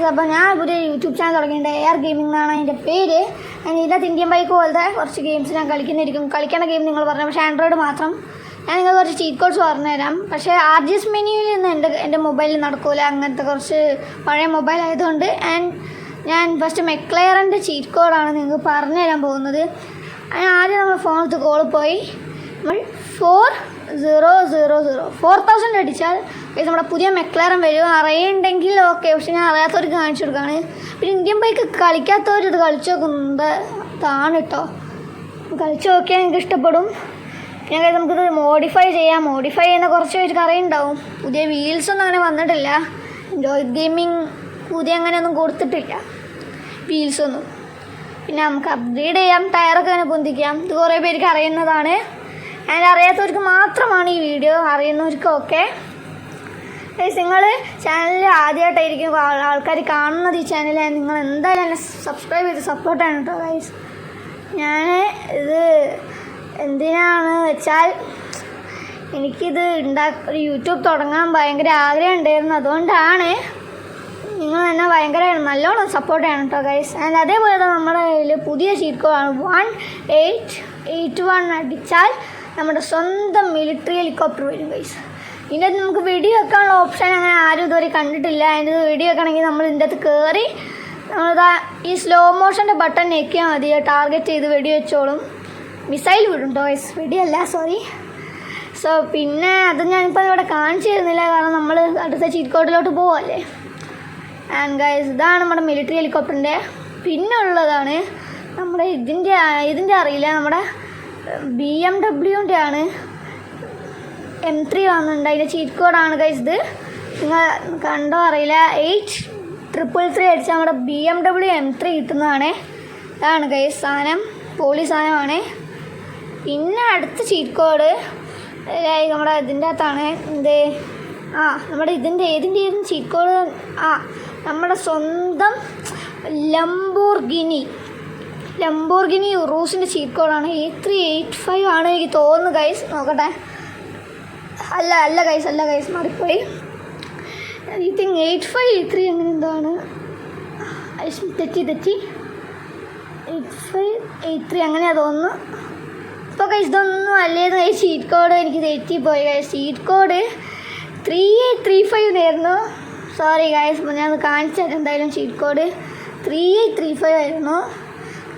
Guys, അപ്പോൾ ഞാൻ ഒരു യൂട്യൂബ് ചാനൽ തുടങ്ങിയിട്ടുണ്ട്. AR ഗെയിമിംഗ് എന്നാണ് അതിൻ്റെ പേര്. ഇതിനകത്ത് ഇന്ത്യൻ ബൈക്ക് പോലത്തെ കുറച്ച് ഗെയിംസ് ഞാൻ കളിക്കുന്നതായിരിക്കും. കളിക്കേണ്ട ഗെയിം നിങ്ങൾ പറഞ്ഞു, പക്ഷേ ആൻഡ്രോയിഡ് മാത്രം. ഞാൻ നിങ്ങൾക്ക് കുറച്ച് ചീറ്റ് കോഡ്സ് പറഞ്ഞുതരാം. പക്ഷേ RGS മെനുവിൽ നിന്ന് എൻ്റെ മൊബൈലിൽ നടക്കില്ല. അങ്ങനത്തെ കുറച്ച് പഴയ മൊബൈൽ ആയതുകൊണ്ട് ഞാൻ ഫസ്റ്റ് മെക്ലയറിൻ്റെ ചീറ്റ് കോഡാണ് നിങ്ങൾക്ക് പറഞ്ഞു തരാൻ പോകുന്നത്. ആദ്യം നമ്മൾ ഫോണിലത്തെ കോളിൽ പോയി നമ്മൾ 4000 അടിച്ചാൽ നമ്മുടെ പുതിയ മെക്ലയറൻ വരും. അറിയുണ്ടെങ്കിൽ ഓക്കെ, പക്ഷെ ഞാൻ അറിയാത്തവർക്ക് കാണിച്ചു കൊടുക്കുകയാണ്. പിന്നെ ഇന്ത്യൻ ബൈക്ക് കളിക്കാത്തവർ ഇത് കളിച്ചു നോക്കുന്നതാണ് കേട്ടോ. കളിച്ചു നോക്കിയാൽ നിങ്ങൾക്ക് ഇഷ്ടപ്പെടും. പിന്നെ നമുക്കിത് മോഡിഫൈ ചെയ്യാം. മോഡിഫൈ ചെയ്യുന്ന കുറച്ച് പേർക്ക് അറിയുണ്ടാവും. പുതിയ വീൽസൊന്നും അങ്ങനെ വന്നിട്ടില്ല. ജോയിറ്റ് ഗെയിമിംഗ് പുതിയ അങ്ങനെയൊന്നും കൊടുത്തിട്ടില്ല വീൽസൊന്നും. പിന്നെ നമുക്ക് അപ്ഗ്രേഡ് ചെയ്യാം, ടയറൊക്കെ അങ്ങനെ പൊന്തിക്കാം. ഇത് കുറേ പേർക്ക് അറിയുന്നതാണ്. ആൻഡ് അറിയാത്തവർക്ക് മാത്രമാണ് ഈ വീഡിയോ, അറിയുന്നവർക്കൊക്കെ. നിങ്ങൾ ചാനൽ ആദ്യമായിട്ടായിരിക്കും ആൾക്കാർ കാണുന്നത് ഈ ചാനൽ. നിങ്ങൾ എന്തായാലും എന്നെ സബ്സ്ക്രൈബ് ചെയ്ത് സപ്പോർട്ട് ചെയ്യണം കേട്ടോ ഗൈസ്. ഞാൻ ഇത് എന്തിനാണ് വെച്ചാൽ എനിക്കിത് ഒരു യൂട്യൂബ് തുടങ്ങാൻ ഭയങ്കര ആഗ്രഹം ഉണ്ടായിരുന്നു. അതുകൊണ്ടാണ്. നിങ്ങൾ എന്നെ ഭയങ്കര നല്ലോണം സപ്പോർട്ട് ചെയ്യണം കേട്ടോ ഗൈസ്. ആൻഡ് അതേപോലെ നമ്മുടെ കയ്യിൽ പുതിയ ചീറ്റ് കോഡാണ് 1881 അടിച്ചാൽ നമ്മുടെ സ്വന്തം മിലിറ്ററി ഹെലികോപ്റ്റർ വരും ഗൈസ്. ഇതിൻ്റെ അകത്ത് നമുക്ക് വെടി വെക്കാനുള്ള ഓപ്ഷൻ അങ്ങനെ ആരും ഇതുവരെ കണ്ടിട്ടില്ല. അതിൻ്റെ വെടി വെക്കണമെങ്കിൽ നമ്മൾ ഇതിൻ്റെ അകത്ത് കയറി നമ്മളിതാ ഈ സ്ലോ മോഷൻ്റെ ബട്ടൺ ഞെക്കിയാൽ മതി. ടാർഗറ്റ് ചെയ്ത് വെടി വെച്ചോളും. മിസൈൽ വിടും കേട്ടോ ഗൈസ്, വെടിയല്ല, സോറി. സോ പിന്നെ അത് ഞാനിപ്പോൾ ഇവിടെ കാണിച്ചു തരുന്നില്ല, കാരണം നമ്മൾ അടുത്ത ചീറ്റ് കോഡിലോട്ട് പോവല്ലേ. ആൻഡ് ഗൈസ്, ഇതാണ് നമ്മുടെ മിലിറ്ററി ഹെലികോപ്റ്ററിൻ്റെ. പിന്നെ ഉള്ളതാണ് നമ്മുടെ ഇതിൻ്റെ അറിയില്ല, നമ്മുടെ BMW ആണ്. M3 വന്നിട്ടുണ്ട്. അതിൻ്റെ ചീറ്റ് കോഡാണ് ഗൈസ് ഇത്. നിങ്ങൾ കണ്ടോ അറിയില്ല. 8333 അടിച്ചാൽ നമ്മുടെ BMW M3 കിട്ടുന്നതാണ്. ഇതാണ് ഗൈസ് സാധനം, പോളി സാധനമാണ്. പിന്നെ അടുത്ത ചീറ്റ് കോഡ് നമ്മുടെ ഇതിൻ്റെ അകത്താണ്. നമ്മുടെ ഏതിൻ്റെ ചീറ്റ് കോഡ് നമ്മുടെ സ്വന്തം ലംബോർഗിനി ഉറൂസിൻ്റെ ചീറ്റ് കോഡാണ്. 8385 ആണ് എനിക്ക് തോന്നുന്നു ഗൈസ്. നോക്കട്ടെ. അല്ല ഗൈസ് മാറിപ്പോയി. ഐ തിങ്ക് 8583 അങ്ങനെ എന്താണ്. തെറ്റി 8583 അങ്ങനെയാണ് തോന്നുന്നു. ഇപ്പോൾ ഗൈസ് ഇതൊന്നും അല്ലേന്ന് ഗൈസ്. ചീറ്റ് കോഡ് എനിക്ക് തെറ്റിപ്പോയി ഗൈസ്. ചീറ്റ് കോഡ് 3835 ആയിരുന്നു. സോറി ഗൈസ്, ഞാൻ കാണിച്ചു തരാം. എന്തായാലും ചീറ്റ് കോഡ് 3835 ആയിരുന്നു.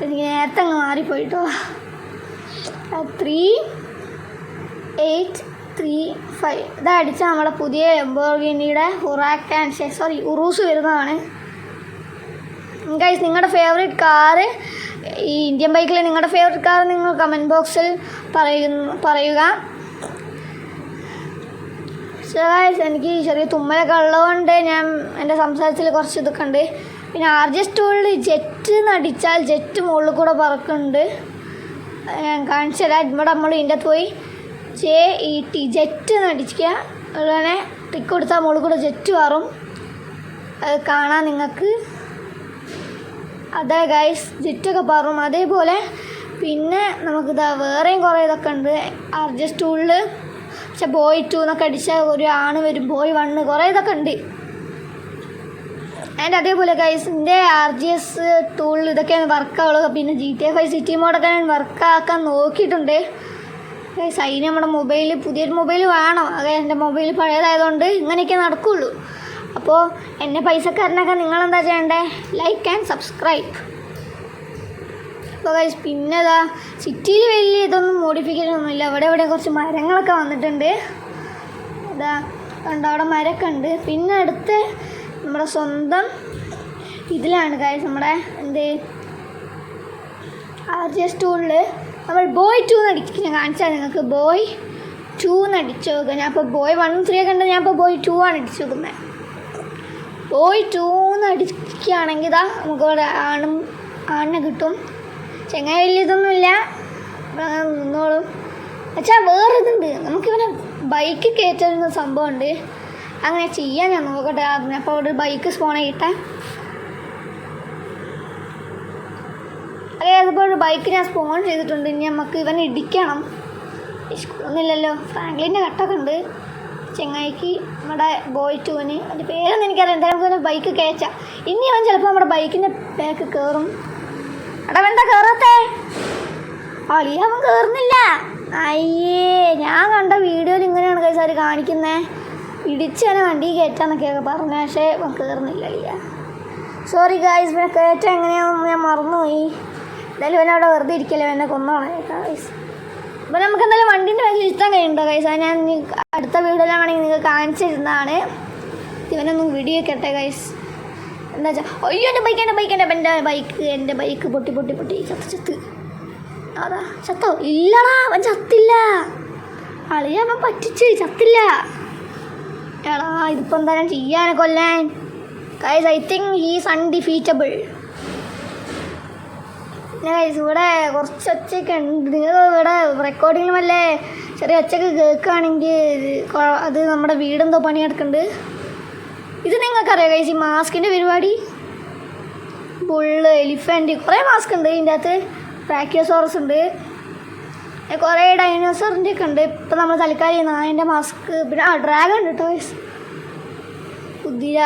എനിക്ക് നേരത്തെ അങ്ങ് മാറിപ്പോയിട്ടോ. 3835 ഇതടിച്ചാൽ നമ്മളെ പുതിയ ലംബോർഗിനിയുടെ ഉറൂസ് വരുന്നതാണ് ഗൈസ്. നിങ്ങളുടെ ഫേവറേറ്റ് കാറ്, ഈ ഇന്ത്യൻ ബൈക്കിലെ നിങ്ങളുടെ ഫേവറേറ്റ് കാർ നിങ്ങൾ കമൻറ്റ് ബോക്സിൽ പറയുക. ഗൈസ്, എനിക്ക് ചെറിയ തുമ്മലൊക്കെ ഉള്ളതുകൊണ്ട് എൻ്റെ സംസാരത്തിൽ കുറച്ച് ഇതൊക്കെ ഉണ്ട്. പിന്നെ RGS ടൂളിൽ ജെറ്റ് നടിച്ചാൽ ജെറ്റ് മുകളിൽ കൂടെ പറക്കുന്നുണ്ട്. ഞാൻ കാണിച്ചു തരാം. ഇവിടെ നമ്മൾ ഇതിൻ്റെ അകത്ത് പോയി JET ജെറ്റ് നടിക്കുക. അതുപോലെ ടിക്ക് കൊടുത്താൽ മുകളിൽ കൂടെ ജെറ്റ് മാറും. അത് കാണാം നിങ്ങൾക്ക്. അതെ ഗൈസ്, ജെറ്റൊക്കെ പറയും. അതേപോലെ പിന്നെ നമുക്കിതാ വേറെയും കുറേ ഇതൊക്കെ ഉണ്ട് RGS ടൂളിൽ. പക്ഷെ ബോയ് 2 എന്നൊക്കെ അടിച്ചാൽ ഒരു ആണ് വരും, ബോയ് 1 കുറേ ഇതൊക്കെ ഉണ്ട്. ആൻഡ് അതേപോലെ ഗൈസ്, എൻ്റെ RGS ടൂളിൽ ഇതൊക്കെയാണ് വർക്കാവുള്ളത്. പിന്നെ GTA 5 സിറ്റി മോഡൊക്കെ ഞാൻ വർക്കാക്കാൻ നോക്കിയിട്ടുണ്ട് ഗൈസ്. അതിന് നമ്മുടെ പുതിയൊരു മൊബൈൽ വേണം. അത് എൻ്റെ മൊബൈൽ പഴയതായതുകൊണ്ട് ഇങ്ങനെയൊക്കെ നടക്കുകയുള്ളൂ. അപ്പോൾ എന്നെ പൈസക്കാരനൊക്കെ നിങ്ങളെന്താ ചെയ്യേണ്ടത്? Like and subscribe. അപ്പോൾ ഗൈസ്, പിന്നെ സിറ്റിയിൽ വലിയ ഇതൊന്നും മോഡിഫിക്കേഷൻ ഒന്നുമില്ല. ഇവിടെ കുറച്ച് മരങ്ങളൊക്കെ വന്നിട്ടുണ്ട്. കണ്ടോ, അവിടെ മരമൊക്കെ ഉണ്ട്. പിന്നെ അടുത്ത് നമ്മുടെ സ്വന്തം ഇതിലാണ് ഗൈസ്, നമ്മുടെ RGS ടൂളിൽ നമ്മൾ ബോയ് 2 അടിക്കുക. ഞാൻ കാണിച്ചാൽ നിങ്ങൾക്ക് ബോയ് 2 അടിച്ചു നോക്കുക. ഞാൻ ഇപ്പോൾ ബോയ് 1 3 ഒക്കെ ഉണ്ട്. ഞാൻ ഇപ്പോൾ ബോയ് 2 ആണ് അടിച്ചു നോക്കുന്നത്. ബോയ് 2 അടിക്കുകയാണെങ്കിൽ നമുക്കിവിടെ ആണിനെ കിട്ടും. ചെങ്ങായി വലിയ ഇതൊന്നുമില്ല, നിന്നോളും. പക്ഷേ വേറെ ഇതുണ്ട്, നമുക്കിവിടെ ബൈക്ക് കയറ്റുന്ന സംഭവമുണ്ട്. അങ്ങനെ ചെയ്യാൻ ഞാൻ നോക്കട്ടെ. അപ്പോൾ അവിടെ ബൈക്ക് സ്പോൺ ചെയ്യട്ടെ. അതുപോലെ ഒരു ബൈക്ക് ഞാൻ സ്പോൺ ചെയ്തിട്ടുണ്ട്. ഇനി നമുക്ക് ഇവനെ ഇടിക്കണം. ഒന്നുമില്ലല്ലോ, ഫ്രാങ്ക്ലിൻ്റെ കട്ടൊക്കെ ഉണ്ട്. ചെങ്ങായിക്ക് നമ്മുടെ ബോയ് ടൂന് അതിൻ്റെ പേരൊന്നും എനിക്കറിയാം. എന്തായാലും നമുക്ക് ബൈക്ക് കയറ്റാം. ഇനി അവൻ ചിലപ്പോൾ നമ്മുടെ ബൈക്കിൻ്റെ ബാക്ക് കയറും. എടാ വേണ്ട കയറത്തേ അളിയ അവൻ കയറുന്നില്ല. അയ്യേ ഞാൻ കണ്ട വീഡിയോയിൽ ഇങ്ങനെയാണ് കൈസ് അവർ കാണിക്കുന്നത്. ഇടിച്ച് തന്നെ വണ്ടി കയറ്റാന്നൊക്കെയൊക്കെ പറഞ്ഞു. പക്ഷേ കയറുന്നില്ല അളിയ. സോറി ഗായ്സ്, പിന്നെ കയറ്റം എങ്ങനെയാണെന്ന് ഞാൻ മറന്നുപോയി. എന്തായാലും ഇവനെ അവിടെ വെറുതെ ഇരിക്കല്ലേ, എന്നെ കൊന്നോളെ ഗായ്സ്. അപ്പോൾ നമുക്ക് എന്തായാലും വണ്ടീൻ്റെ ബാക്കിൽ ഇഷ്ടം കഴിയുന്നുണ്ടോ ഗൈസ്? അത് ഞാൻ അടുത്ത വീഡിയോയിലാണെങ്കിൽ നിങ്ങൾക്ക് കാണിച്ചിരുന്നതാണ്. ഇവനൊന്നും വീഡിയോ കേട്ടെ ഗൈസ്. എന്താ വെച്ചാൽ അയ്യോ എൻ്റെ ബൈക്ക് പൊട്ടി ചത്ത്. അതാ ചത്തോ? ഇല്ലടാ അവൻ ചത്തില്ല. അളിയ അവൻ പറ്റിച്ച് ചത്തില്ല. എടാ ഇതിപ്പോൾ എന്താ ഞാൻ ചെയ്യാനെ കൊല്ലാൻ? Guys I think he's undefeatable. Guys ഇവിടെ കുറച്ച് ഒച്ചയൊക്കെ ഉണ്ട്. നിങ്ങൾ ഇവിടെ റെക്കോർഡിങ്ങിലും വല്ലേ ചെറിയ ഒച്ചയൊക്കെ കേൾക്കുകയാണെങ്കിൽ അത് നമ്മുടെ വീടെന്തോ പണിയെടുക്കുന്നുണ്ട്. ഇത് നിങ്ങൾക്കറിയാം ഗൈസ് ഈ മാസ്കിൻ്റെ പരിപാടി? ബുള്ള്, എലിഫൻറ്റ്, കുറേ മാസ്ക് ഉണ്ട് ഇതിൻ്റെ അകത്ത്. ബ്രാക്കിയോസോറസ് ഉണ്ട്, കുറേ ഡൈനോസറിൻ്റെ ഒക്കെ ഉണ്ട്. ഇപ്പം നമ്മൾ തൽക്കാലം നായൻ്റെ മാസ്ക്, പിന്നെ ഡ്രാഗൺ ഉണ്ട് കേട്ടോ ഗൈസ്, കുതിര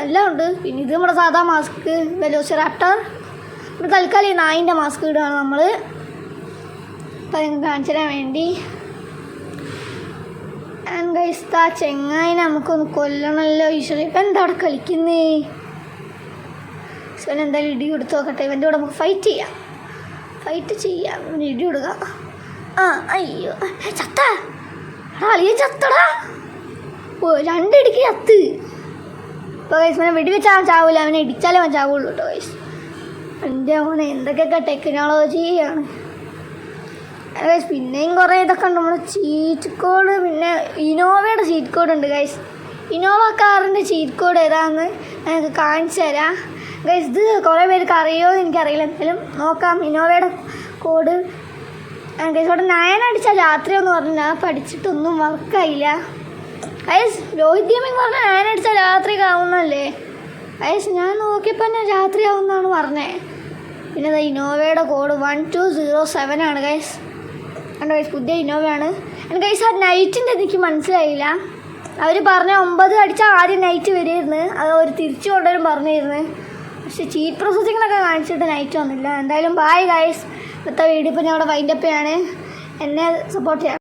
എല്ലാം ഉണ്ട്. പിന്നെ ഇത് നമ്മുടെ സാധാ മാസ്ക് വെലോസിറാപ്റ്റർ. ഇവിടെ തൽക്കാലം ഈ നായിൻ്റെ മാസ്ക് ഇടുകയാണ് നമ്മൾ. അപ്പം നിങ്ങൾക്ക് കാണിച്ചു തരാൻ വേണ്ടി. ഗൈസ് ആ ചെങ്ങായിനെ നമുക്കൊന്ന് കൊല്ലണമല്ലോ ഈശ്വര. ഇപ്പം എന്താ അവിടെ കളിക്കുന്നേ? ഇവൻ എന്തായാലും ഇടി കൊടുത്ത് നോക്കട്ടെ. ഇവൻ്റെ കൂടെ നമുക്ക് ഫൈറ്റ് ചെയ്യാം. ഇടി കൊടുക്കുക. അയ്യോ ചത്ത അളിയൻ ചത്തടാ. ഓ രണ്ടിടിക്ക് ചത്ത്. ഇപ്പോൾ ഗൈസ് അവനെ വെടിവെച്ചാൽ അവൻ ചാവില്ല, അവനെ ഇടിച്ചാലേ അവൻ ചാവുള്ളൂ കേട്ടോ ഗൈസ്. എൻ്റെ മോനെ എന്തൊക്കെയൊക്കെ ടെക്നോളജിയാണ് ഗൈസ്. പിന്നെയും കുറേ ഇതൊക്കെ ഉണ്ട്. നമ്മുടെ ചീറ്റ് കോഡ്, പിന്നെ ഇനോവയുടെ ചീറ്റ് കോഡ് ഉണ്ട് ഗൈസ്. ഇനോവ കാറിൻ്റെ ചീറ്റ് കോഡ് ഏതാണെന്ന് ഞങ്ങൾക്ക് കാണിച്ചു തരാം ഗൈസ്. ഇത് കുറേ പേർക്ക് അറിയുമോ എന്ന് എനിക്കറിയില്ല, എന്തായാലും നോക്കാം. ഇനോവയുടെ കോഡ് ഗൈസ്. ഇവിടെ 9 അടിച്ചാൽ രാത്രിയെന്ന് പറഞ്ഞാൽ പഠിച്ചിട്ടൊന്നും വർക്കായില്ല ഗൈസ്. രോഹിത് ഗെയിമിങ് പറഞ്ഞാൽ 9 അടിച്ചാൽ രാത്രി ആവുന്നല്ലേ ഗൈസ്. ഞാൻ നോക്കിയപ്പോൾ തന്നെ രാത്രി ആവുമെന്നാണ് പറഞ്ഞത്. പിന്നെ അത് ഇനോവയുടെ കോഡ് 1207 ആണ് ഗൈസ്. കണ്ടോ ഗൈസ്, പുതിയ ഇനോവയാണ്. ഗൈസ് ആ നൈറ്റിൻ്റെ എനിക്ക് മനസ്സിലായില്ല. അവർ പറഞ്ഞ 9 അടിച്ചാൽ ആദ്യം നൈറ്റ് വരുമായിരുന്നു, അത് അവർ തിരിച്ചു കൊണ്ടുവരും പറഞ്ഞിരുന്നു. പക്ഷേ ചീറ്റ് പ്രോസസ്സിങ്ങിനൊക്കെ കാണിച്ചിട്ട് നൈറ്റ് വന്നില്ല. എന്തായാലും ബായ് ഗൈസ്. ഇന്നത്തെ വീഡിയോ ഇപ്പോൾ ഞാൻ അവിടെ വൈൻഡപ്പ് ചെയ്യാണ്. എന്നെ സപ്പോർട്ട് ചെയ്യാം.